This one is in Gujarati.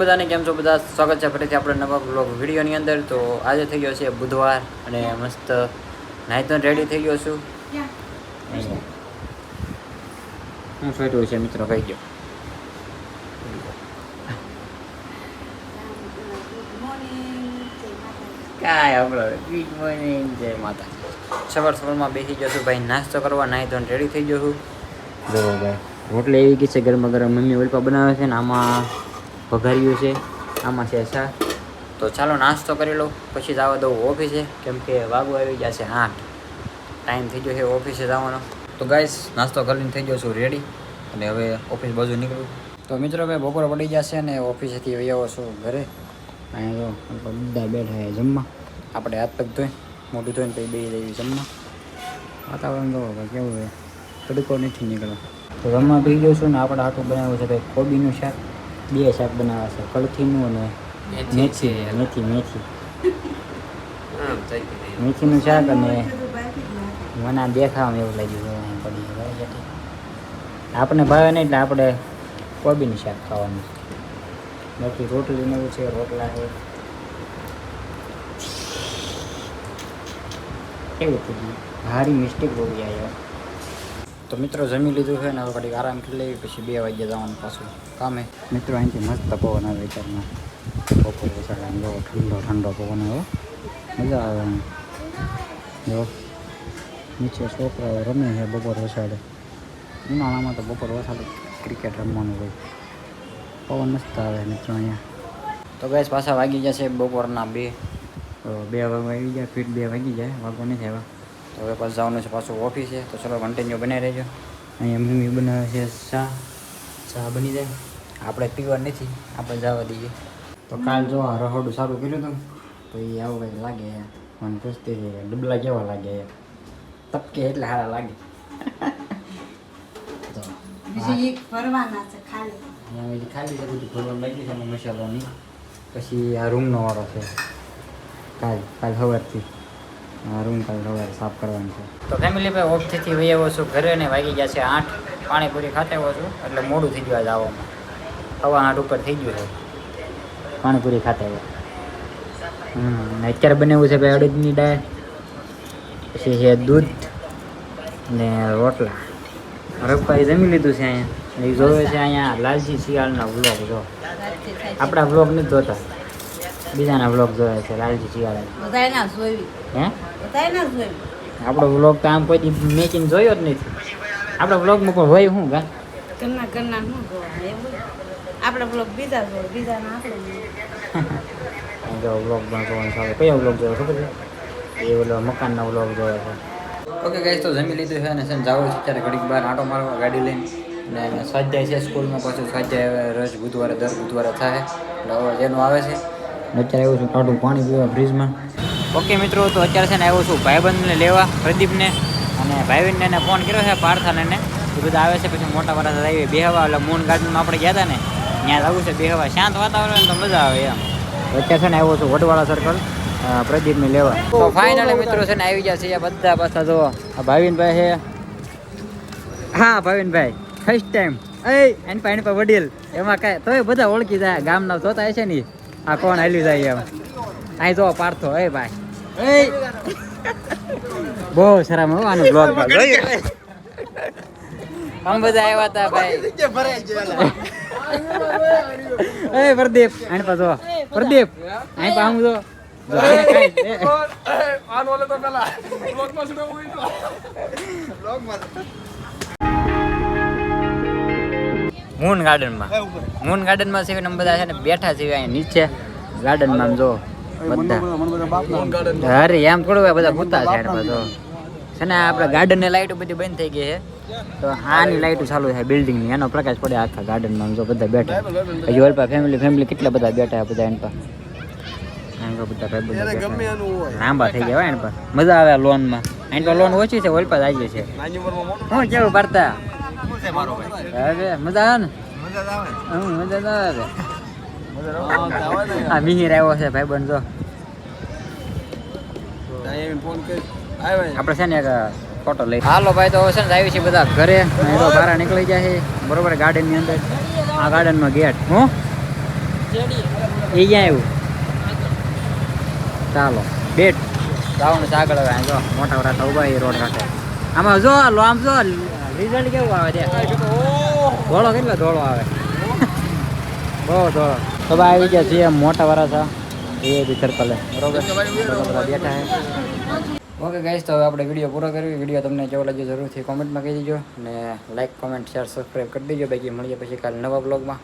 બધાને કેમ છો બધા સ્વાગત છે ફરીથી આપણે નવા બ્લોગ વિડીયોની અંદર. તો આજે થઈ ગયો છે બુધવાર અને મસ્ત નાઈ તો રેડી થઈ ગયો છું. હું ફેરવું છે મિત્રો કહી ગયો કાંઈ આપણો ગુડ મોર્નિંગ જય માતા. સવારમાં બેસી ગયો છું ભાઈ નાસ્તો કરવા. નાઈ તો રેડી થઈ ગયો છું. જો ભાઈ રોટલી એવી ગઈ છે ગરમા ગરમ. મમ્મી ઓલપા બનાવે છે ને આમાં વઘાર્યું છે, આમાં છે સા. તો ચાલો નાસ્તો કરી લો પછી જવા દઉં ઓફિસે, કેમ કે વાગુ આવી ગયા છે 8. ટાઈમ થઈ ગયો છે ઓફિસે જવાનો. તો ગાઈસ નાસ્તો કરીને થઈ ગયો છું રેડી અને હવે ઓફિસ બાજુ નીકળું. તો મિત્રો ભાઈ બપોર પડી ગયા છે અને ઓફિસેથી આવ્યો છું ઘરે. અહીંયા તો બધા બેઠા છે જમવા. આપણે હાથ પગ ધોઈ મોઢું ધોઈને પછી બેસી જઈએ જમવા. વાતાવરણ જોવો ભાઈ કેવું છે, તડકો નથી નીકળ્યો. તો જમવા પી ગયો છું ને આપણે આટલું બનાવ્યું છે ભાઈ કોબીનું શાક. 2 શાક બનાવ્યા છે, કળથીનું અને મેથીનું શાક. અને મને દેખાવામાં એવું લાગ્યું પડી આપણે ભાવે નહીં એટલે આપણે કોબીનું શાક ખાવાનું. બાકી રોટલીને એવું છે, રોટલા છે. કેવું થયું ભારી મિસ્ટેક બહુ જાય. તો મિત્રો જમી લીધું છે ને હવે ઘડીક આરામ કરી લેવી, પછી 2 વાગ્યે જવાનું પાછું કામે. મિત્રો અહીંથી મસ્ત પવન આવે વિચારમાં. બપોર વસાડે જો ઠંડો ઠંડો પવન આવે, મજા આવે. જો નીચે છોકરાઓ રમે છે બપોર વસાડે. ઉનાળામાં તો બપોર વસાડે ક્રિકેટ રમવાનું હોય. પવન મસ્ત આવે મિત્રો અહીંયા. તો ગેસ પાછા વાગી જશે બપોરના 2 વાગી જાય, ફીટ 2 વાગી જાય, વાગો નથી આવ્યા. તો હવે પાછું જવાનું છે પાછું ઓફિસે. તો ચલો કન્ટિન્યુ બનાવી રહેજો. અહીંયા મમ્મી બનાવે છે ચા બની જાય. આપણે પીવા નથી, આપણે જવા દઈએ. તો કાલ જો રહોડું સારું કર્યું હતું તો એ આવું કંઈક લાગે. મને પૂછતી છે ડબલા કેવા લાગે, તપકે એટલે સારા લાગે. તો ખાલી છે બધું ભરવાનું લાગી છે મસાલાની. પછી આ રૂમનો વાળો છે. કાલ સવારથી રૂમ કાલ સવારે સાફ કરવાનું છે. તો ફેમિલી ભાઈ ઓફિસથી વહી આવ્યો છું ઘરે ને વાગી ગયા છે 8. પાણીપુરી ખાતે આવ્યો છું એટલે મોડું થઈ ગયું જવામાં. 8:15 ઉપર થઈ ગયું છે પાણીપુરી ખાતે આવ્યા. અત્યારે બનાવ્યું છે ભાઈ અડદની દાળ, પછી છે દૂધ ને રોટલા. રફાઈ જમી લીધું છે અહીંયા. એ જોવે છે અહીંયા લાલજી શિયાળના વ્લોગ. જો આપણા વ્લોગ નથી જોતા, બીજાના વ્લોગ જોવે છે લાલજી શિયાળ. હે આપણો વ્લોગ તો આમ કોઈ મેકિંગ જોયો જ નથી. આપણા વ્લોગમાં પણ હોય શું ગા આપણા બ્લોગ બીજા જોવે, બીજાના આપણે જો વ્લોગમાં જોવાનું સારું. કયો વ્લોગ જોયો ખબર છે? એ ઓલો મકાનના વ્લોગ જોયો છે. ઓકે ગાઈસ તો જમી લીધું છે અને છે જાવ છે અત્યારે ઘડીક બહાર આંટો મારવા ગાડી લઈને. અને સ્વાધ્યાય છે સ્કૂલમાં, પાછું સ્વાધ્યાય રોજ બુધવારે દર બુધવારે થાય એટલે હવે જેનું આવે છે. અત્યારે આવ્યો છું ટાટું પાણી પીવા ફ્રીજમાં. ઓકે મિત્રો તો અત્યારે છે ને આવ્યો છું ભાઈબંધને લેવા, પ્રદીપને. અને ભાઈબંધને એને ફોન કર્યો છે પાર્થાને. એ બધા આવે છે પછી મોટા વાળા આવી બેહવા. એટલે મૂન ગાર્ડનમાં આપણે ગયા હતા ને ત્યાં આવું છે બેહવા. શાંત વાતાવરણ તો મજા આવે એમ. અત્યારે છે ને આવ્યો છું વટવાળા સર્કલ પ્રદીપને લેવા. તો ફાઇનલી મિત્રો છે ને આવી ગયા છે બધા પાછા. જો આ ભાવિનભાઈ છે. હા ભાવિનભાઈ ફર્સ્ટ ટાઈમ એની પાસે વડીલ એમાં કાંઈ તોય બધા ઓળખી જાય. ગામના જોતા હશે ને આ કોણ હાલ્યું જાય એમ. અહીં જો પાર્થો ભાઈ બહુ શરમ હો આનું બ્લોગમાં જોયું. અમે બધા આવ્યા હતા ભાઈ. પ્રદીપ આની પાસે જો પ્રદીપ અહીં પાસે આમ જો મૂન ગાર્ડનમાં છે ને બધા છે ને બેઠા છે અહીંયા નીચે ગાર્ડનમાં. જો બધા અરે એમ થોડું બધા ભૂતા છે છે ને. આપણે ગાર્ડનની લાઈટો બધી બંધ થઈ ગઈ છે તો આની લાઈટો ચાલુ થાય બિલ્ડિંગની. એનો પ્રકાશ પડે આખા ગાર્ડનમાં. જો બધા બેઠા હજી ઓલપા ફેમિલી કેટલા બધા બેઠા બધા એન પર. લાંબા થઈ ગયા એન પર. મજા આવે લોનમાં. એન પર લોન ઓછી છે, ઓલપા જ આવી છે. હું કેવું પડતા મજા આવે ને? મજા આવે. હા મિહિર આવ્યો છે ભાઈબંધ. જો આપણે છે ને એક ફોટો લઈ. હાલો ભાઈ તો હવે છે ને આવી છે બધા ઘરે. બહાર નીકળી જાય છે બરોબર ગાર્ડનની અંદર. આ ગાર્ડનમાં ગેટ હું એ ક્યાં આવ્યું ચાલો બેટ જવાનું છે આગળ હવે જો મોટા વરાતા ઉભા એ રોડ કાંઠે આમાં જો લો આમ જો રિઝલ્ટ કેવું આવે છે ધોળો કેટલો ધોળો આવે બહુ ધોળો તો ભાઈ આવી ગયા છીએ મોટા વરાસા એ બી સર્કલ બરોબર બેઠા છે ઓકે ગાઈસ તો હવે આપણે વિડીયો પૂરો કરવી વિડીયો તમને કેવો લાગ્યો જરૂરથી કોમેન્ટમાં કહી દેજો અને લાઈક કોમેન્ટ શેર સબસ્ક્રાઈબ કરી દેજો બાકી મળીએ પછી કાલે નવા બ્લોગમાં